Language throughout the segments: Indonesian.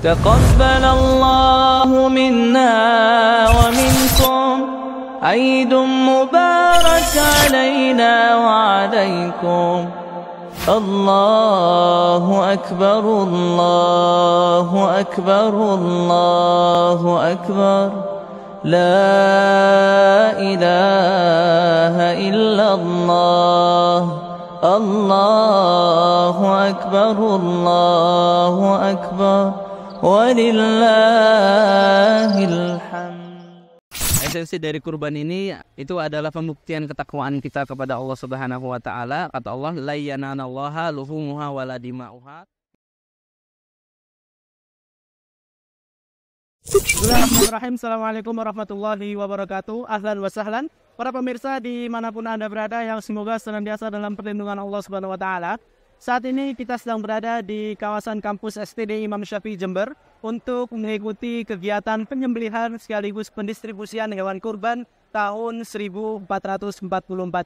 تقبل الله منا ومنكم عيد مبارك علينا وعليكم. الله أكبر الله أكبر الله أكبر لا إله إلا الله. الله أكبر الله أكبر walillahil hamd. Esensi dari kurban ini itu adalah pembuktian ketakwaan kita kepada Allah Subhanahu wa taala. Kata Allah, la yananallaha luhumuha wala dima'uha. Bismillahirrahmanirrahim. Assalamualaikum warahmatullahi wabarakatuh. Ahlan wa sahlan para pemirsa dimanapun Anda berada, yang semoga senantiasa dalam perlindungan Allah Subhanahu wa taala. Saat ini kita sedang berada di kawasan kampus STD Imam Syafi'i Jember untuk mengikuti kegiatan penyembelihan sekaligus pendistribusian hewan kurban tahun 1444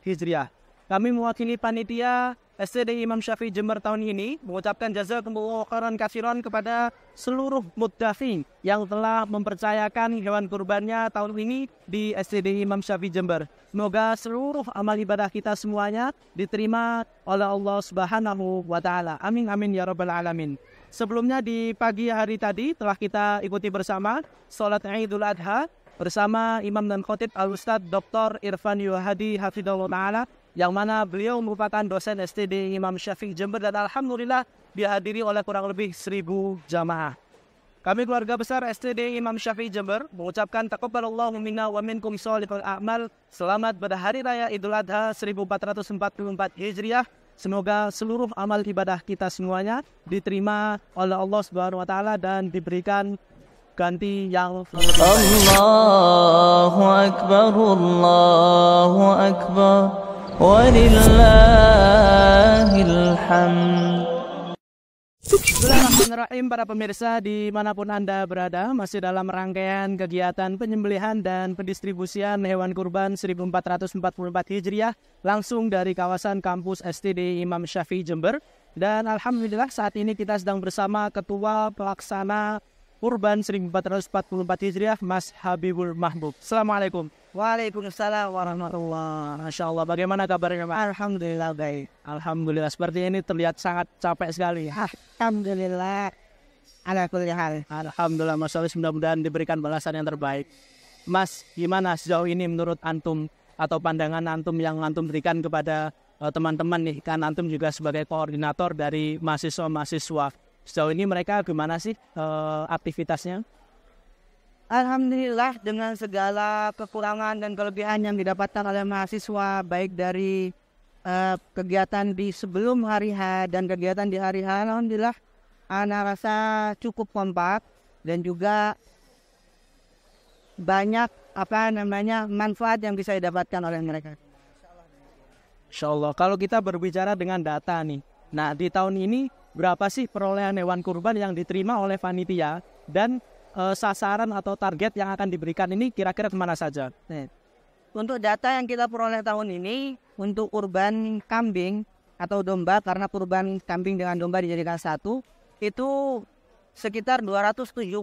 Hijriah. Kami mewakili panitia STD Imam Syafi'i Jember tahun ini mengucapkan jazakumullahu khairan katsiran kepada seluruh muddafin yang telah mempercayakan hewan kurbannya tahun ini di STD Imam Syafi'i Jember. Semoga seluruh amal ibadah kita semuanya diterima oleh Allah Subhanahu wa taala. Amin amin ya rabbal alamin. Sebelumnya di pagi hari tadi telah kita ikuti bersama salat Idul Adha bersama Imam dan Khatib Al-Ustadz Dr. Irfan Yuhadi Hafidhullah Ta'ala, yang mana beliau merupakan dosen STD Imam Syafi'i Jember dan alhamdulillah dihadiri oleh kurang lebih 1000 jamaah. Kami keluarga besar STD Imam Syafi'i Jember mengucapkan taqabbalallahu minna wa minkum sholihul a'mal. Selamat pada Hari Raya Idul Adha 1444 Hijriah. Semoga seluruh amal ibadah kita semuanya diterima oleh Allah Subhanahu wa taala dan diberikan ganti yang Allahu akbar Allahu akbar walillahil hamd. Bismillahirrahmanirrahim. Para pemirsa dimanapun Anda berada, masih dalam rangkaian kegiatan penyembelihan dan pendistribusian hewan kurban 1444 Hijriah langsung dari kawasan kampus STD Imam Syafi'i Jember. Dan alhamdulillah saat ini kita sedang bersama Ketua Pelaksana Kurban 1444 Hijriah, Mas Habibul Mahbub. Assalamualaikum. Waalaikumsalam warahmatullahi. Masya Allah, bagaimana kabarnya Mas? Alhamdulillah baik. Alhamdulillah, seperti ini terlihat sangat capek sekali. Alhamdulillah ala kulli hal. Alhamdulillah, Masya Allah, mudah-mudahan diberikan balasan yang terbaik. Mas, gimana sejauh ini menurut Antum atau pandangan Antum yang Antum berikan kepada teman-teman nih? Kan Antum juga sebagai koordinator dari mahasiswa-mahasiswa. Sejauh ini mereka gimana sih aktivitasnya? Alhamdulillah dengan segala kekurangan dan kelebihan yang didapatkan oleh mahasiswa, baik dari kegiatan di sebelum hari H dan kegiatan di hari H, alhamdulillah ana rasa cukup kompak dan juga banyak manfaat yang bisa didapatkan oleh mereka. Insya Allah. Kalau kita berbicara dengan data nih, nah di tahun ini berapa sih perolehan hewan kurban yang diterima oleh panitia dan sasaran atau target yang akan diberikan ini kira-kira kemana saja? Untuk data yang kita peroleh tahun ini, untuk kurban kambing atau domba, karena kurban kambing dengan domba dijadikan satu, itu sekitar 274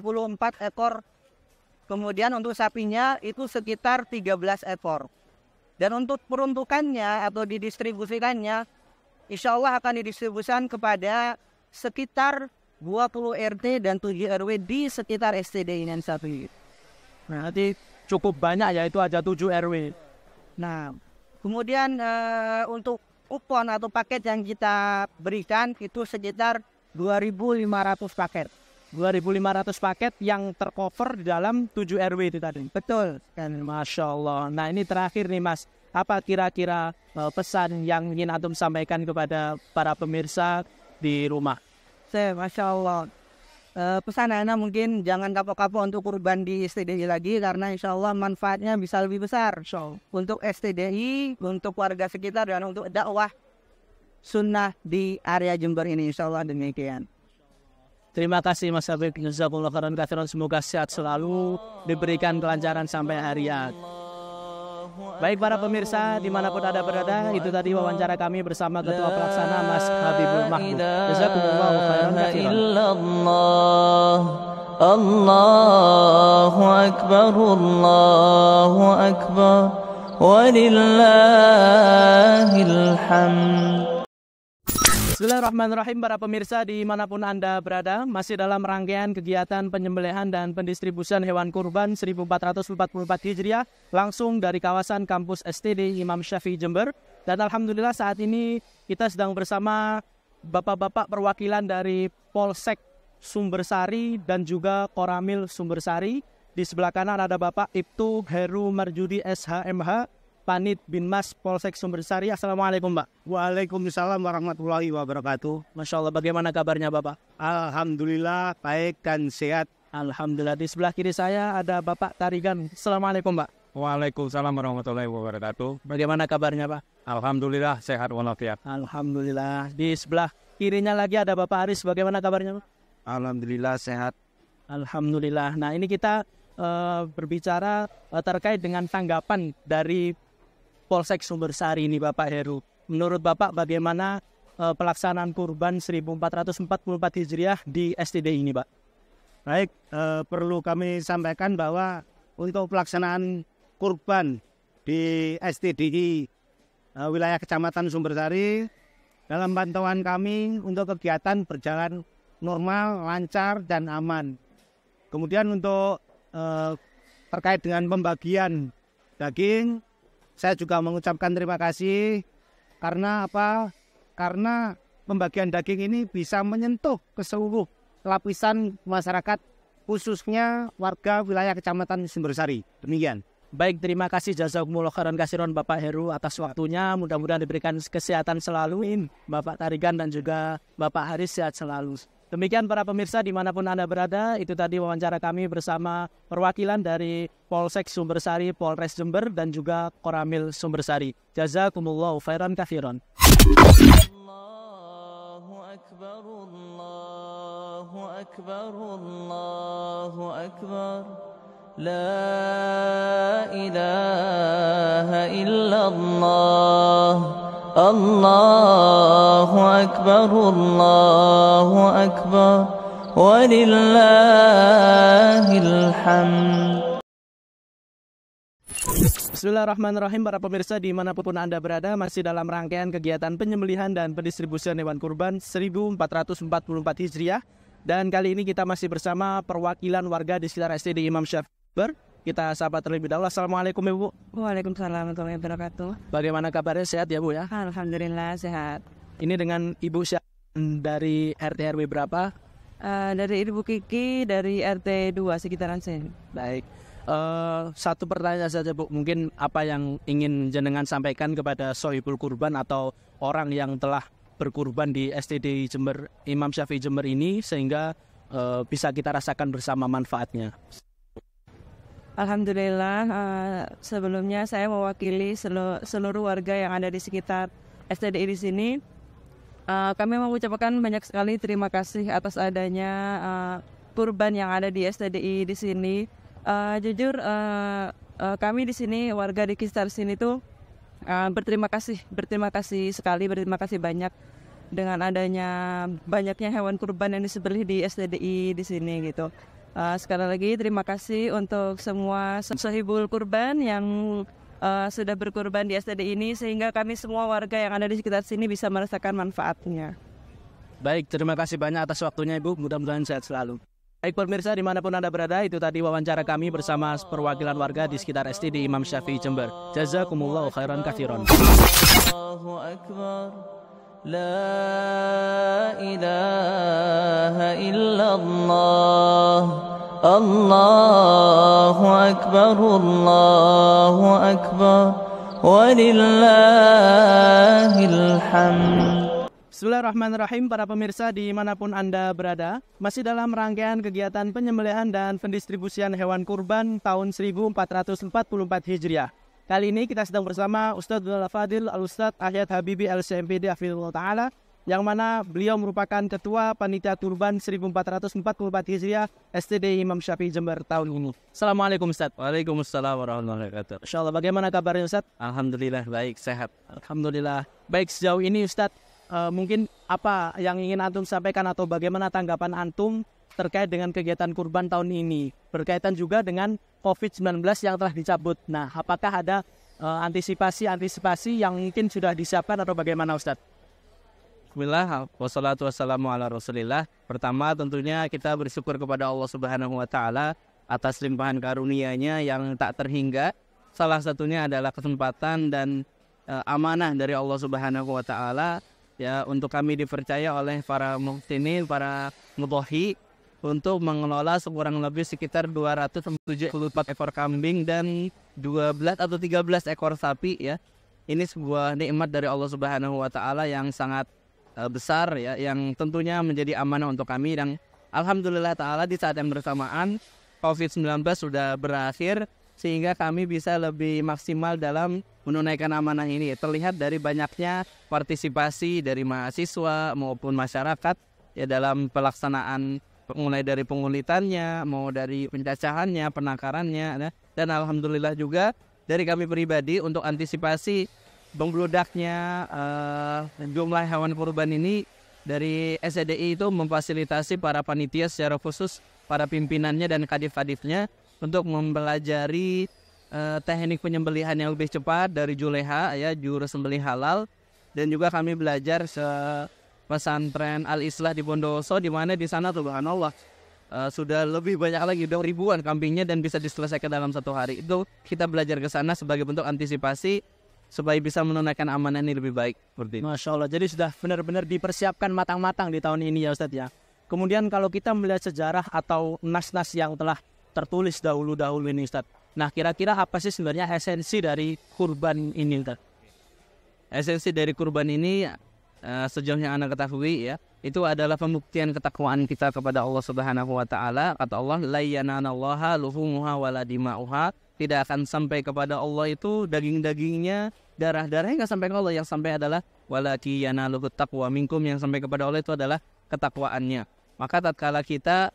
ekor. Kemudian untuk sapinya itu sekitar 13 ekor. Dan untuk peruntukannya atau didistribusikannya, insya Allah akan didistribusikan kepada sekitar 20 RT dan 7 RW di sekitar STD Imam Syafi'i. Berarti cukup banyak ya, itu aja 7 RW. Nah, kemudian untuk kupon atau paket yang kita berikan itu sekitar 2.500 paket. 2.500 paket yang tercover di dalam 7 RW itu tadi. Betul. Masya Allah. Nah ini terakhir nih Mas, apa kira-kira pesan yang ingin Antum sampaikan kepada para pemirsa di rumah? Masya Allah. Pesan Ana mungkin jangan kapok-kapok untuk kurban di STDI lagi, karena insya Allah manfaatnya bisa lebih besar untuk STDI, untuk warga sekitar, dan untuk dakwah sunnah di area Jember ini. Insya Allah demikian. Terima kasih Mas Habib. Jazakumullah khairan katsiran. Semoga sehat selalu, diberikan kelancaran sampai harian. Baik para pemirsa dimanapun Anda berada, itu tadi wawancara kami bersama Ketua Pelaksana Mas Habibul Mahbub. Jazakumullah khairan katsiran. الله أكبر الله أكبر ولله الحمد. Bismillahirrahmanirrahim, para pemirsa dimanapun Anda berada, masih dalam rangkaian kegiatan penyembelihan dan pendistribusian hewan kurban 1444 Hijriah langsung dari kawasan kampus STD Imam Syafi'i Jember. Dan alhamdulillah saat ini kita sedang bersama bapak-bapak perwakilan dari Polsek Sumbersari dan juga Koramil Sumbersari. Di sebelah kanan ada Bapak Ibtu Heru Marjudi SHMH, Panit Binmas Polsek Sumbersari. Assalamualaikum, Pak. Waalaikumsalam warahmatullahi wabarakatuh. Masya Allah, bagaimana kabarnya Bapak? Alhamdulillah baik dan sehat. Alhamdulillah. Di sebelah kiri saya ada Bapak Tarigan. Assalamualaikum, Pak. Waalaikumsalam warahmatullahi wabarakatuh. Bagaimana kabarnya, Pak? Alhamdulillah sehat walafiat. Alhamdulillah. Di sebelah kirinya lagi ada Bapak Aris. Bagaimana kabarnya, Pak? Alhamdulillah sehat. Alhamdulillah. Nah, ini kita berbicara terkait dengan tanggapan dari Polsek Sumbersari ini, Bapak Heru. Menurut Bapak bagaimana pelaksanaan kurban 1444 Hijriah di STD ini, Pak? Baik, perlu kami sampaikan bahwa untuk pelaksanaan kurban di STDI wilayah Kecamatan Sumbersari, dalam pantauan kami untuk kegiatan berjalan normal, lancar, dan aman. Kemudian untuk terkait dengan pembagian daging, saya juga mengucapkan terima kasih karena apa? Karena pembagian daging ini bisa menyentuh ke seluruh lapisan masyarakat, khususnya warga wilayah Kecamatan Sumbersari. Demikian. Baik, terima kasih jazakumullah khairan katsiran Bapak Heru atas waktunya. Mudah-mudahan diberikan kesehatan selalu, Bapak Tarigan dan juga Bapak Haris sehat selalu. Demikian para pemirsa dimanapun Anda berada, itu tadi wawancara kami bersama perwakilan dari Polsek Sumbersari, Polres Jember dan juga Koramil Sumbersari. Jazakumullahu khairan katsiran. Allahu akbar, Allahu akbar, Allahu akbar. La ilaha illallah. Allahu akbar, Allahu akbar, walillahil hamd. Bismillahirrahmanirrahim, para pemirsa dimanapun Anda berada, masih dalam rangkaian kegiatan penyembelihan dan pendistribusian hewan kurban 1444 Hijriah. Dan kali ini kita masih bersama perwakilan warga di sekitar STD Imam Syafi'i. Kita sapa terlebih dahulu. Assalamualaikum, Ibu. Waalaikumsalam warahmatullahi wabarakatuh. Bagaimana kabarnya, sehat ya, Bu ya? Alhamdulillah sehat. Ini dengan Ibu dari RT RW berapa? Dari Ibu Kiki dari RT 2 sekitaran sini. Baik. Satu pertanyaan saja, Bu. Mungkin apa yang ingin jenengan sampaikan kepada sohibul kurban atau orang yang telah berkurban di STD Jember Imam Syafi'i Jember ini sehingga bisa kita rasakan bersama manfaatnya. Alhamdulillah, sebelumnya saya mewakili seluruh warga yang ada di sekitar STDI di sini. Kami mengucapkan banyak sekali terima kasih atas adanya kurban yang ada di STDI di sini. Jujur, kami di sini, warga di sekitar sini tuh berterima kasih sekali, berterima kasih banyak dengan adanya banyaknya hewan kurban yang disembelih di STDI di sini gitu. Sekali lagi terima kasih untuk semua sohibul kurban yang sudah berkurban di STD ini sehingga kami semua warga yang ada di sekitar sini bisa merasakan manfaatnya. Baik, terima kasih banyak atas waktunya, Ibu. Mudah-mudahan sehat selalu. Baik pemirsa dimanapun Anda berada, itu tadi wawancara kami bersama perwakilan warga di sekitar STD Imam Syafi'i Jember. Jazakumullahu khairan katsiran. Allahu akbar. La ilaha illallah. Allahu akbar, Allahu akbar, walillahil hamd. Bismillahirrahmanirrahim, para pemirsa dimanapun Anda berada, masih dalam rangkaian kegiatan penyembelihan dan pendistribusian hewan kurban tahun 1444 Hijriah. Kali ini kita sedang bersama Ustadz Al-Fadil Al-Ustadz Ahyad Habibi Al-CMPD Hafizahullah Ta'ala, yang mana beliau merupakan Ketua Panitia Kurban 1444 Hijriah STD Imam Syafi'i Jember tahun ini. Assalamualaikum Ustadz. Waalaikumsalam warahmatullahi wabarakatuh. Insyaallah, bagaimana kabarnya Ustadz? Alhamdulillah baik, sehat. Alhamdulillah. Baik, sejauh ini Ustadz, mungkin apa yang ingin Antum sampaikan atau bagaimana tanggapan Antum terkait dengan kegiatan kurban tahun ini, berkaitan juga dengan COVID-19 yang telah dicabut. Nah, apakah ada antisipasi yang mungkin sudah disiapkan atau bagaimana Ustadz? Bismillah, wassalatu wassalamu ala rasulillah. Pertama tentunya kita bersyukur kepada Allah Subhanahu wa Ta'ala atas limpahan karunia-Nya yang tak terhingga. Salah satunya adalah kesempatan dan amanah dari Allah Subhanahu wa Ta'ala ya, untuk kami dipercaya oleh para muhsinin, para mudhahi untuk mengelola sekurang lebih sekitar 274 ekor kambing dan 12 atau 13 ekor sapi ya. Ini sebuah nikmat dari Allah Subhanahu wa Ta'ala yang sangat besar ya, yang tentunya menjadi amanah untuk kami. Dan alhamdulillah ta'ala di saat yang bersamaan COVID-19 sudah berakhir, sehingga kami bisa lebih maksimal dalam menunaikan amanah ini. Terlihat dari banyaknya partisipasi dari mahasiswa maupun masyarakat ya dalam pelaksanaan, mulai dari pengulitannya, mau dari pencacahannya, penangkarannya, dan alhamdulillah juga dari kami pribadi untuk antisipasi membludaknya jumlah hewan kurban ini, dari SCDI itu memfasilitasi para panitia secara khusus, para pimpinannya dan kadif-kadifnya untuk mempelajari teknik penyembelihan yang lebih cepat dari juleha ya, juru sembelih halal. Dan juga kami belajar pesantren Al-Islah di Bondowoso, di mana di sana subhanallah sudah lebih banyak lagi, udah ribuan kambingnya dan bisa diselesaikan dalam satu hari. Itu kita belajar ke sana sebagai bentuk antisipasi supaya bisa menunaikan amanah ini lebih baik. Masya Allah, jadi sudah benar-benar dipersiapkan matang-matang di tahun ini ya Ustadz ya. Kemudian kalau kita melihat sejarah atau nas-nas yang telah tertulis dahulu-dahulu ini Ustadz, nah kira-kira apa sih sebenarnya esensi dari kurban ini Ustadz? Esensi dari kurban ini sejauh yang Anda ketahui ya, itu adalah pembuktian ketakwaan kita kepada Allah Subhanahu wa Ta'ala. Kata Allah, la yananallaha luhumuha wala dima'uha. Tidak akan sampai kepada Allah itu daging-dagingnya, darah-darahnya nggak sampai ke Allah. Yang sampai adalah walaki yanaluhut taqwa minkum, yang sampai kepada Allah itu adalah ketakwaannya. Maka tatkala kita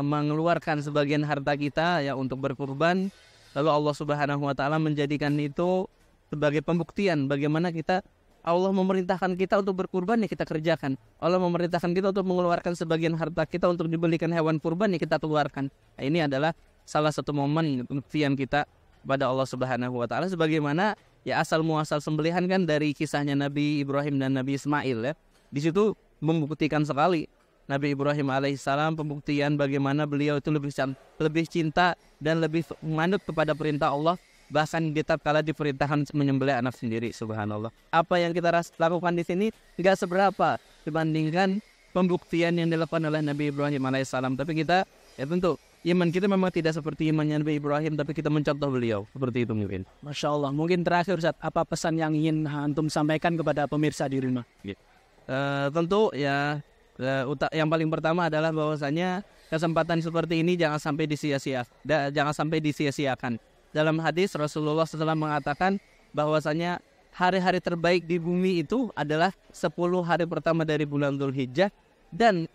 mengeluarkan sebagian harta kita ya untuk berkurban, lalu Allah Subhanahu wa Ta'ala menjadikan itu sebagai pembuktian bagaimana kita, Allah memerintahkan kita untuk berkurban ya kita kerjakan. Allah memerintahkan kita untuk mengeluarkan sebagian harta kita untuk dibelikan hewan kurban ya kita keluarkan. Nah, ini adalah salah satu momen pembuktian kita kepada Allah Subhanahu wa Ta'ala, sebagaimana ya asal muasal sembelihan kan dari kisahnya Nabi Ibrahim dan Nabi Ismail ya. Di situ membuktikan sekali Nabi Ibrahim alaihissalam, pembuktian bagaimana beliau itu lebih cinta dan lebih manut kepada perintah Allah, bahkan di tatkala diperintahkan menyembelih anak sendiri. Subhanallah. Apa yang kita lakukan di sini enggak seberapa dibandingkan pembuktian yang dilakukan oleh Nabi Ibrahim alaihissalam. Tapi kita ya tentu iman kita memang tidak seperti imannya Nabi Ibrahim, tapi kita mencontoh beliau. Seperti itu mungkin. Masya Allah. Mungkin terakhir Ustaz, apa pesan yang ingin antum sampaikan kepada pemirsa di rumah? Tentu ya, yang paling pertama adalah bahwasanya kesempatan seperti ini jangan sampai disia-siakan. Dalam hadis Rasulullah SAW mengatakan bahwasanya hari-hari terbaik di bumi itu adalah 10 hari pertama dari bulan Dzulhijjah. Dan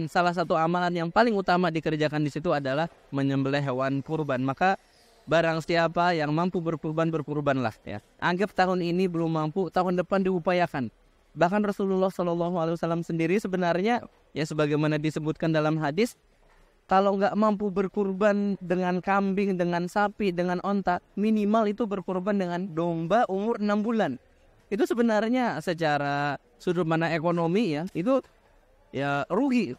salah satu amalan yang paling utama dikerjakan di situ adalah menyembelih hewan kurban. Maka barang siapa yang mampu berkurban, berkurbanlah ya. Anggap tahun ini belum mampu, tahun depan diupayakan. Bahkan Rasulullah SAW sendiri sebenarnya ya sebagaimana disebutkan dalam hadis, kalau nggak mampu berkurban dengan kambing, dengan sapi, dengan onta, minimal itu berkurban dengan domba umur 6 bulan. Itu sebenarnya secara sudut pandang ekonomi ya, itu ya rugi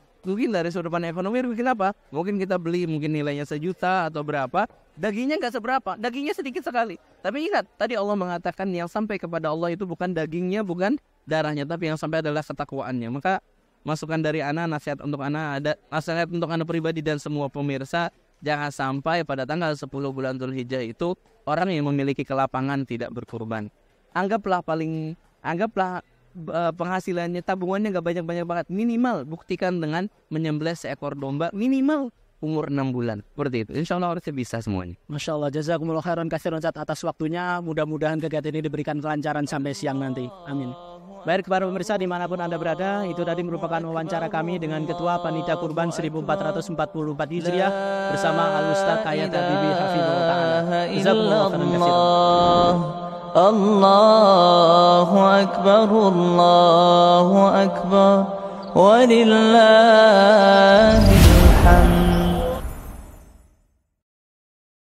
dari sudut pandang ekonomi. Rugi kenapa? Mungkin kita beli mungkin nilainya 1 juta atau berapa, dagingnya nggak seberapa, dagingnya sedikit sekali. Tapi ingat, tadi Allah mengatakan yang sampai kepada Allah itu bukan dagingnya, bukan darahnya, tapi yang sampai adalah ketakwaannya. Maka masukan dari ana, nasihat untuk ana pribadi dan semua pemirsa, jangan sampai pada tanggal 10 bulan Dzulhijjah itu orang yang memiliki kelapangan tidak berkurban. Anggaplah penghasilannya, tabungannya nggak banyak-banyak banget, minimal buktikan dengan menyembelih seekor domba minimal umur 6 bulan. Seperti itu. Insya Allah harusnya bisa semuanya. Masya Allah. Jazakumullah khairan katsiran atas waktunya. Mudah-mudahan kegiatan ini diberikan kelancaran sampai siang nanti. Amin. Baik kepada pemirsa dimanapun Anda berada, itu tadi merupakan wawancara kami dengan Ketua Panitia Kurban 1444 Hijriah bersama Al-Ustaz Hayat Habibie Hafizahullah Ta'ala. Jazakumullah khairan katsiran. Allahu Akbar, Allahu Akbar, ولله